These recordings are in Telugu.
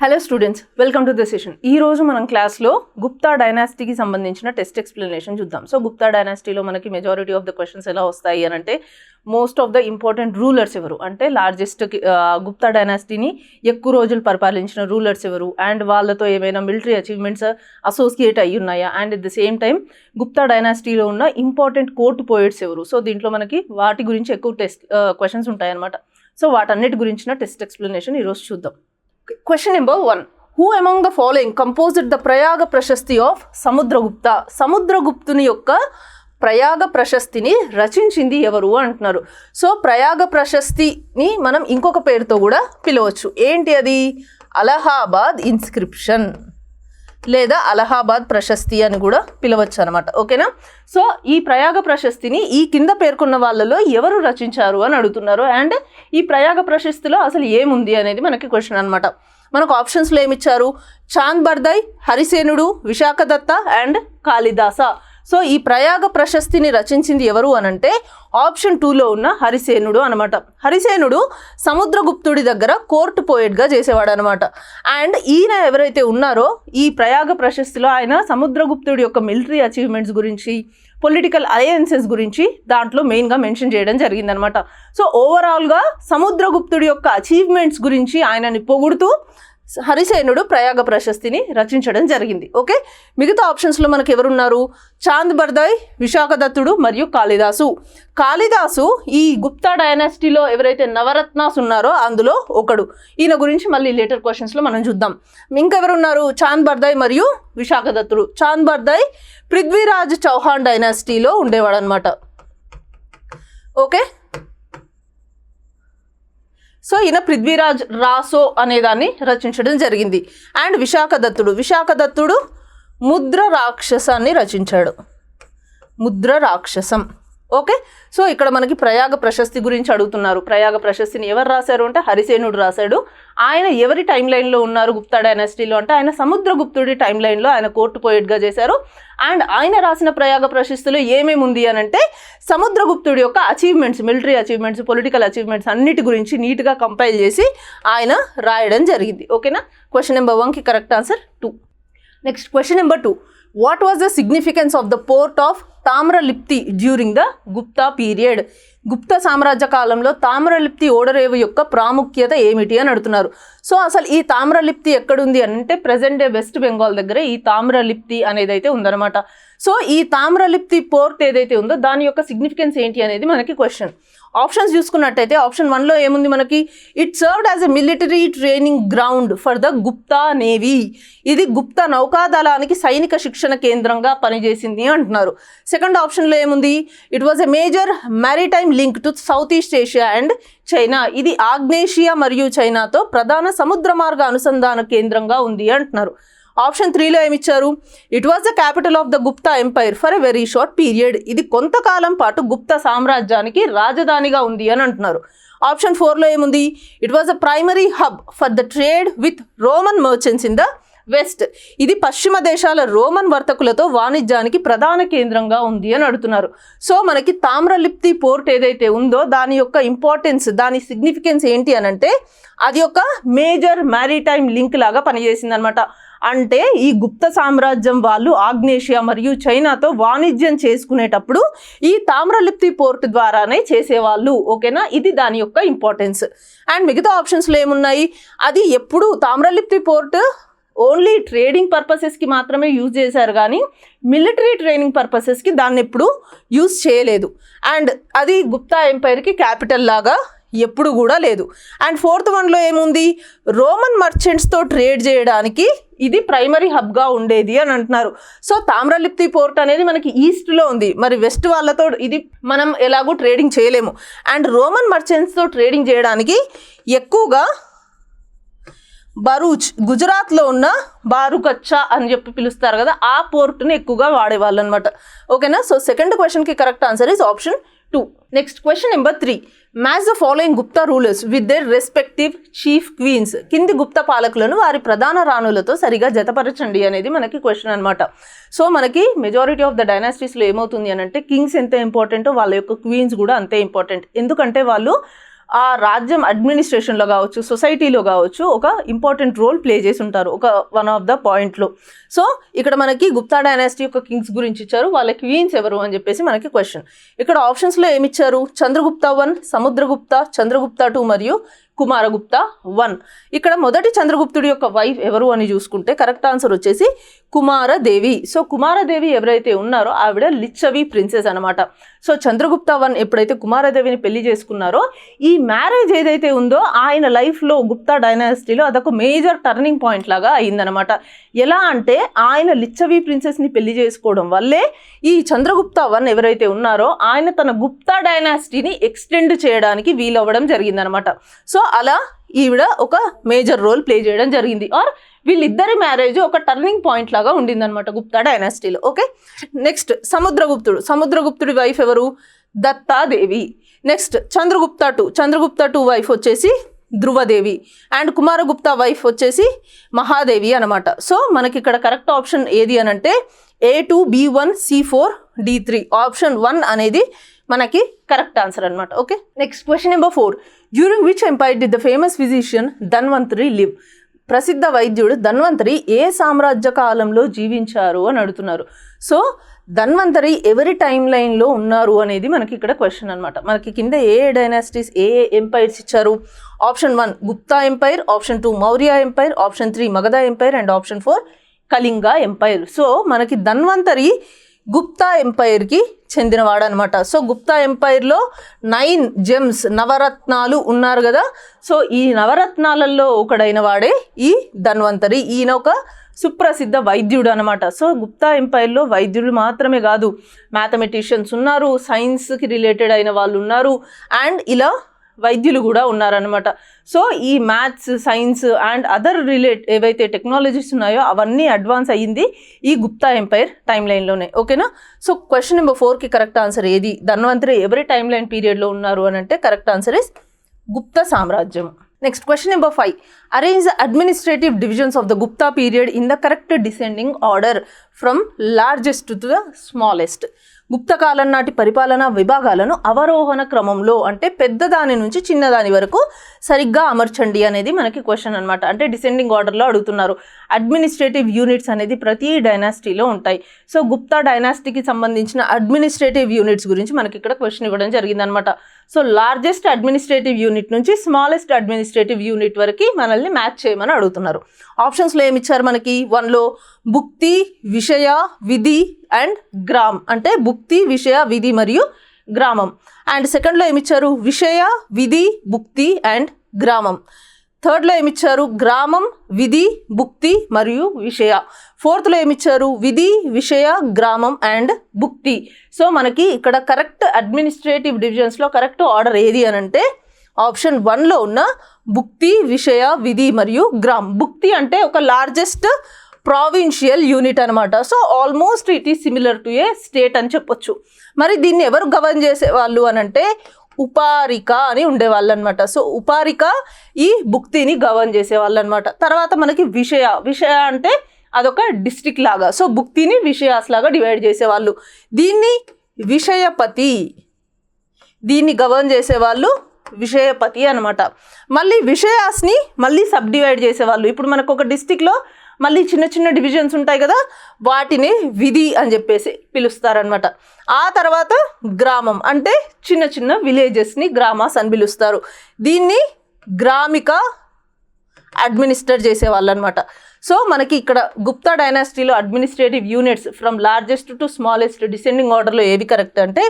Hello students, welcome to the session. ఈ రోజు మనం క్లాస్లో గుప్తా డైనాసిటీకి సంబంధించిన టెస్ట్ ఎక్స్ప్లెనేషన్ చూద్దాం. సో గుప్తా డైనాసిటీలో మనకి మెజారిటీ ఆఫ్ ద క్వశ్చన్స్ ఎలా వస్తాయి అని అంటే, most of the important rulers ఎవరు, అంటే లార్జెస్ట్ గుప్తా డైనాసిటీని ఎక్కువ రోజులు పరిపాలించిన రూలర్స్ ఎవరు, అండ్ వాళ్ళతో ఏమైనా మిలిటరీ అచీవ్మెంట్స్ అసోసియేట్ అయ్యి ఉన్నాయా, and at the same time Gupta డైనాసిటీలో ఉన్న ఇంపార్టెంట్ కోర్టు పోయిట్స్ ఎవరు. సో దీంట్లో మనకి వాటి గురించి ఎక్కువ క్వశ్చన్స్ ఉంటాయన్నమాట. సో వాటన్నిటి గురించిన టెస్ట్ ఎక్స్ప్లెనేషన్ ఈరోజు చూద్దాం. Question number 1. Who among the following composed the Prayaga Prashasti of Samudragupta? సముద్రగుప్తుని యొక్క ప్రయాగ ప్రశస్తిని రచించింది ఎవరు అంటున్నారు. సో ప్రయాగ ప్రశస్తిని మనం ఇంకొక పేరుతో కూడా పిలవచ్చు. ఏంటి అది? అలహాబాద్ ఇన్స్క్రిప్షన్ లేదా అలహాబాద్ ప్రశస్తి అని కూడా పిలవచ్చు అనమాట. ఓకేనా? సో ఈ ప్రయాగ ప్రశస్తిని ఈ కింద పేర్కొన్న వాళ్ళలో ఎవరు రచించారు అని అడుగుతున్నారు. అండ్ ఈ ప్రయాగ ప్రశస్తిలో అసలు ఏముంది అనేది మనకి క్వశ్చన్ అనమాట. మనకు ఆప్షన్స్లో ఏమిచ్చారు? చాంద్ బర్దయ్, హరిసేనుడు, విశాఖదత్త అండ్ కాళిదాస. సో ఈ ప్రయాగ ప్రశస్తిని రచించింది ఎవరు అనంటే ఆప్షన్ 2లో ఉన్న హరిసేనుడు అనమాట. హరిసేనుడు సముద్రగుప్తుడి దగ్గర కోర్టు పోయిట్గా చేసేవాడు అనమాట. అండ్ ఈయన ఎవరైతే ఉన్నారో ఈ ప్రయాగ ప్రశస్తిలో ఆయన సముద్రగుప్తుడి యొక్క మిలిటరీ అచీవ్మెంట్స్ గురించి, పొలిటికల్ అలయన్సెస్ గురించి దాంట్లో మెయిన్గా మెన్షన్ చేయడం జరిగిందనమాట. సో ఓవరాల్గా సముద్రగుప్తుడి యొక్క అచీవ్మెంట్స్ గురించి ఆయనని పొగుడుతూ హరిసేనుడు ప్రయాగ ప్రశస్తిని రచించడం జరిగింది. ఓకే, మిగతా ఆప్షన్స్లో మనకు ఎవరున్నారు? చాంద్ బర్దయ్, విశాఖదత్తుడు మరియు కాళిదాసు. కాళిదాసు ఈ గుప్తా డైనాసిటీలో ఎవరైతే నవరత్నాస్ ఉన్నారో అందులో ఒకడు. ఈయన గురించి మళ్ళీ లేటర్ క్వశ్చన్స్లో మనం చూద్దాం. ఇంకెవరున్నారు? చాంద్ బర్దయ్ మరియు విశాఖదత్తుడు. చాంద్ బర్దయ్ పృథ్వీరాజ్ చౌహాన్ డైనాసిటీలో ఉండేవాడు అనమాట. ఓకే, సో ఈయన పృథ్వీరాజ్ రాసో అనేదాన్ని రచించడం జరిగింది. అండ్ విశాఖదత్తుడు ముద్ర రాక్షసాన్ని రచించాడు. ముద్ర రాక్షసం. ఓకే, సో ఇక్కడ మనకి ప్రయాగ ప్రశస్తి గురించి అడుగుతున్నారు. ప్రయాగ ప్రశస్తిని ఎవరు రాశారు అంటే హరిసేనుడు రాశాడు. ఆయన ఎవరి టైం లైన్లో ఉన్నారు గుప్తా డైనాసిటీలో అంటే ఆయన సముద్రగుప్తుడి టైం లైన్లో ఆయన కోర్టు పోయిట్గా చేశారు. అండ్ ఆయన రాసిన ప్రయాగ ప్రశస్తిలో ఏమేమి ఉంది అని అంటే సముద్రగుప్తుడి యొక్క achievements, military achievements, political achievements అన్నిటి గురించి నీట్గా కంపైల్ చేసి ఆయన రాయడం జరిగింది. ఓకేనా? క్వశ్చన్ నెంబర్ 1కి correct answer 2. Next question number 2. What was the significance of the port of Tamralipti during the Gupta period? Gupta సామ్రాజ్య కాలంలో తామ్రలిప్తి ఓడరేవు యొక్క ప్రాముఖ్యత ఏమిటి అని అడుగుతున్నారు. సో అసలు ఈ తామ్రలిప్తి ఎక్కడుంది అని అంటే ప్రజెంట్ డే వెస్ట్ బెంగాల్ దగ్గర ఈ తామ్రలిప్తి అనేది అయితే ఉందన్నమాట. సో ఈ తామ్రలిప్తి పోర్ట్ ఏదైతే ఉందో దాని యొక్క సిగ్నిఫికెన్స్ ఏంటి అనేది మనకి క్వశ్చన్. ఆప్షన్స్ చూసుకున్నట్టయితే ఆప్షన్ 1లో ఏముంది మనకి? It served as a military training ground for the Gupta navy. ఇది గుప్తా నౌకాదళానికి సైనిక శిక్షణ కేంద్రంగా పనిచేసింది అంటున్నారు. సెకండ్ ఆప్షన్లో ఏముంది? It was a major maritime link to south east Asia and China. ఇది ఆగ్నేషియా మరియు చైనాతో ప్రధాన సముద్ర మార్గ అనుసంధాన కేంద్రంగా ఉంది అంటున్నారు. ఆప్షన్ 3లో ఏమిచ్చారు? It was the capital of the Gupta empire for a very short period. ఇది కొంతకాలం పాటు గుప్తా సామ్రాజ్యానికి రాజధానిగా ఉంది అని అంటున్నారు. ఆప్షన్ 4లో ఏముంది? It was a primary hub for the trade with Roman merchants in the west. ఇది పశ్చిమ దేశాల రోమన్ వర్తకులతో వాణిజ్యానికి ప్రధాన కేంద్రంగా ఉంది అని అడుగుతున్నారు. సో మనకి తామ్రలిప్తి పోర్ట్ ఏదైతే ఉందో దాని యొక్క ఇంపార్టెన్స్, దాని సిగ్నిఫికెన్స్ ఏంటి అని అంటే అది ఒక మేజర్ మ్యారిటైమ్ లింక్ లాగా పనిచేసింది అనమాట. అంటే ఈ గుప్త సామ్రాజ్యం వాళ్ళు ఆగ్నేషియా మరియు చైనాతో వాణిజ్యం చేసుకునేటప్పుడు ఈ తామ్రలిప్తి పోర్ట్ ద్వారానే చేసేవాళ్ళు. ఓకేనా? ఇది దాని యొక్క ఇంపార్టెన్స్. అండ్ మిగతా ఆప్షన్స్లో ఏమున్నాయి? అది ఎప్పుడు తామ్రలిప్తి పోర్ట్ ఓన్లీ ట్రేడింగ్ పర్పసెస్కి మాత్రమే యూజ్ చేశారు, కానీ మిలిటరీ ట్రైనింగ్ పర్పసెస్కి దాన్ని ఎప్పుడు యూజ్ చేయలేదు. అండ్ అది గుప్తా ఎంపైర్కి క్యాపిటల్ లాగా ఎప్పుడు కూడా లేదు. అండ్ ఫోర్త్ వన్లో ఏముంది? రోమన్ మర్చెంట్స్తో ట్రేడ్ చేయడానికి ఇది ప్రైమరీ హబ్గా ఉండేది అని అంటున్నారు. సో తామ్రలిప్తి పోర్ట్ అనేది మనకి ఈస్ట్లో ఉంది, మరి వెస్ట్ వాళ్ళతో ఇది మనం ఎలాగూ ట్రేడింగ్ చేయలేము. అండ్ రోమన్ మర్చెంట్స్తో ట్రేడింగ్ చేయడానికి ఎక్కువగా బరూచ్, గుజరాత్లో ఉన్న బారుకచ్చా అని చెప్పి పిలుస్తారు కదా, ఆ పోర్టుని ఎక్కువగా వాడేవాళ్ళు అనమాట. ఓకేనా? సో సెకండ్ క్వశ్చన్కి correct answer is option 2. Next question number 3. Match the following Gupta rulers with their respective chief queens. కింది గుప్త పాలకులను వారి ప్రధాన రాణులతో సరిగా జతపరచండి అనేది మనకి క్వశ్చన్ అనమాట. సో మనకి మెజారిటీ ఆఫ్ ద డైనాసిటీస్లో ఏమవుతుంది అని అంటే కింగ్స్ ఎంత ఇంపార్టెంటో వాళ్ళ యొక్క క్వీన్స్ కూడా అంతే ఇంపార్టెంట్. ఎందుకంటే వాళ్ళు ఆ రాజ్యం అడ్మినిస్ట్రేషన్లో కావచ్చు, సొసైటీలో కావచ్చు ఒక ఇంపార్టెంట్ రోల్ ప్లే చేసి ఉంటారు ఒక వన్ ఆఫ్ ద పాయింట్లో. సో ఇక్కడ మనకి గుప్తా డైనాసిటీ యొక్క కింగ్స్ గురించి ఇచ్చారు, వాళ్ళ క్వీన్స్ ఎవరు అని చెప్పేసి మనకి క్వశ్చన్. ఇక్కడ ఆప్షన్స్లో ఏమిచ్చారు? చంద్రగుప్త 1, సముద్రగుప్త, చంద్రగుప్త 2 మరియు కుమారగుప్త 1. ఇక్కడ మొదటి చంద్రగుప్తుడి యొక్క వైఫ్ ఎవరు అని చూసుకుంటే కరెక్ట్ ఆన్సర్ వచ్చేసి కుమారదేవి. సో కుమారదేవి ఎవరైతే ఉన్నారో ఆవిడ లిచ్చవి ప్రిన్సెస్ అనమాట. సో చంద్రగుప్త 1 ఎప్పుడైతే కుమారదేవిని పెళ్లి చేసుకున్నారో ఈ మ్యారేజ్ ఏదైతే ఉందో ఆయన లైఫ్లో గుప్తా డైనాసిటీలో అదొక మేజర్ టర్నింగ్ పాయింట్ లాగా అయిందనమాట. ఎలా అంటే ఆయన లిచ్చవి ప్రిన్సెస్ని పెళ్లి చేసుకోవడం వల్లే ఈ చంద్రగుప్త 1 ఎవరైతే ఉన్నారో ఆయన తన గుప్తా డైనాసిటీని ఎక్స్టెండ్ చేయడానికి వీలవ్వడం జరిగిందనమాట. సో అలా ఈవిడ ఒక మేజర్ రోల్ ప్లే చేయడం జరిగింది, ఆర్ వీళ్ళిద్దరి మ్యారేజ్ ఒక టర్నింగ్ పాయింట్ లాగా ఉండిందనమాట గుప్తా డైనాసిటీలో. ఓకే, నెక్స్ట్ సముద్రగుప్తుడి వైఫ్ ఎవరు? దత్తాదేవి. నెక్స్ట్ చంద్రగుప్త 2 వైఫ్ వచ్చేసి ధ్రువదేవి అండ్ కుమారగుప్త వైఫ్ వచ్చేసి మహాదేవి అనమాట. సో మనకి ఇక్కడ కరెక్ట్ ఆప్షన్ ఏది అని అంటే A2, B1, C4, D3. Option 1 అనేది మనకి కరెక్ట్ ఆన్సర్ అనమాట. Okay, next question number 4. During which empire did the famous physician Dhanvantari live? ప్రసిద్ధ వైద్యుడు ధన్వంతరి ఏ సామ్రాజ్య కాలంలో జీవించారు అని అడుగుతున్నారు. సో ధన్వంతరి ఎవరి టైం లైన్లో ఉన్నారు అనేది మనకి ఇక్కడ క్వశ్చన్ అనమాట. మనకి కింద ఏ డైనాసిటీస్ ఏ ఎంపైర్స్ ఇచ్చారు? Option 1 Gupta empire, option 2 Maurya empire, option 3 Magadha empire and option 4 Kalinga empire. So మనకి ధన్వంతరి గుప్తా ఎంపైర్కి చెందినవాడు అనమాట. సో గుప్తా ఎంపైర్లో 9 జెమ్స్ నవరత్నాలు ఉన్నారు కదా. సో ఈ నవరత్నాలలో ఒకడైన వాడే ఈ ధన్వంతరి. ఈయన ఒక సుప్రసిద్ధ వైద్యుడు అనమాట. సో గుప్తా ఎంపైర్లో వైద్యులు మాత్రమే కాదు, మ్యాథమెటిషియన్స్ ఉన్నారు, సైన్స్కి రిలేటెడ్ అయిన వాళ్ళు ఉన్నారు అండ్ ఇలా వైద్యులు కూడా ఉన్నారనమాట. సో ఈ మ్యాథ్స్, సైన్స్ అండ్ అదర్ ఏవైతే టెక్నాలజీస్ ఉన్నాయో అవన్నీ అడ్వాన్స్ అయ్యింది ఈ గుప్తా ఎంపైర్ టైం లైన్లోనే. ఓకేనా? సో క్వశ్చన్ నెంబర్ 4కి కరెక్ట్ ఆన్సర్ ఏది? ధన్వంతరి ఎవరి టైం లైన్ పీరియడ్లో ఉన్నారు అని అంటే కరెక్ట్ ఆన్సర్ ఇస్ గుప్త సామ్రాజ్యం. Next question number 5. Arrange the administrative divisions of the Gupta period in the correct descending order from largest to the smallest. Gupta కాలం నాటి పరిపాలనా విభాగాలను అవరోహణ క్రమంలో అంటే పెద్దదాని నుంచి చిన్నదాని వరకు సరిగ్గా అమర్చండి అనేది మనకి క్వశ్చన్ అనమాట. అంటే డిసెండింగ్ ఆర్డర్లో అడుగుతున్నారు. అడ్మినిస్ట్రేటివ్ యూనిట్స్ అనేది ప్రతి డైనాసిటీలో ఉంటాయి. సో గుప్తా డైనాసిటీకి సంబంధించిన అడ్మినిస్ట్రేటివ్ యూనిట్స్ గురించి మనకి ఇక్కడ క్వశ్చన్ ఇవ్వడం జరిగిందనమాట. సో లార్జెస్ట్ అడ్మినిస్ట్రేటివ్ యూనిట్ నుంచి స్మాలెస్ట్ అడ్మినిస్ట్రేటివ్ యూనిట్ వరకు మనల్ని మ్యాచ్ చేయమని అడుగుతున్నారు. ఆప్షన్స్లో ఏమి ఇచ్చారు మనకి? 1లో భుక్తి, విషయ, విధి అండ్ గ్రామ్. అంటే భుక్తి, విషయ, విధి మరియు గ్రామం. అండ్ సెకండ్లో ఏమిచ్చారు? విషయ, విధి, భుక్తి అండ్ గ్రామం. థర్డ్లో ఏమిచ్చారు? గ్రామం, విధి, భుక్తి మరియు విషయ. ఫోర్త్లో ఏమిచ్చారు? విధి, విషయ, గ్రామం అండ్ భుక్తి. సో మనకి ఇక్కడ కరెక్ట్ అడ్మినిస్ట్రేటివ్ డివిజన్స్లో కరెక్ట్ ఆర్డర్ ఏది అని అంటే ఆప్షన్ 1లో ఉన్న భుక్తి, విషయ, విధి మరియు గ్రామ్. భుక్తి అంటే ఒక లార్జెస్ట్ ప్రావిన్షియల్ యూనిట్ అనమాట. So almost it is similar to A state అని చెప్పొచ్చు. మరి దీన్ని ఎవరు గవర్న్ చేసేవాళ్ళు అని అంటే ఉపారిక అని ఉండేవాళ్ళు అనమాట. సో ఉపారిక ఈ భుక్తిని గవర్న్ చేసేవాళ్ళు అనమాట. తర్వాత మనకి విషయ అంటే అదొక డిస్ట్రిక్ట్ లాగా. సో భుక్తిని విషయాస్ లాగా డివైడ్ చేసేవాళ్ళు. దీన్ని విషయపతి, దీన్ని గవర్న్ చేసేవాళ్ళు విషయపతి అనమాట. మళ్ళీ విషయాస్ని మళ్ళీ సబ్ డివైడ్ చేసేవాళ్ళు. ఇప్పుడు మనకు ఒక డిస్ట్రిక్ట్లో మళ్ళీ చిన్న చిన్న డివిజన్స్ ఉంటాయి కదా, వాటిని విధి అని చెప్పేసి పిలుస్తారనమాట. ఆ తర్వాత గ్రామం అంటే చిన్న చిన్న విలేజెస్ని గ్రామాస్ అని పిలుస్తారు. దీన్ని గ్రామిక అడ్మినిస్టర్ చేసేవాళ్ళు అనమాట. సో మనకి ఇక్కడ గుప్తా డైనాసిటీలో administrative units from largest to smallest descending ఆర్డర్లో ఏవి కరెక్ట్ అంటే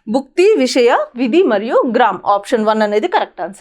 భుక్తి, విషయ, విధి మరియు గ్రామ్. ఆప్షన్ 1 అనేది కరెక్ట్ ఆన్సర్.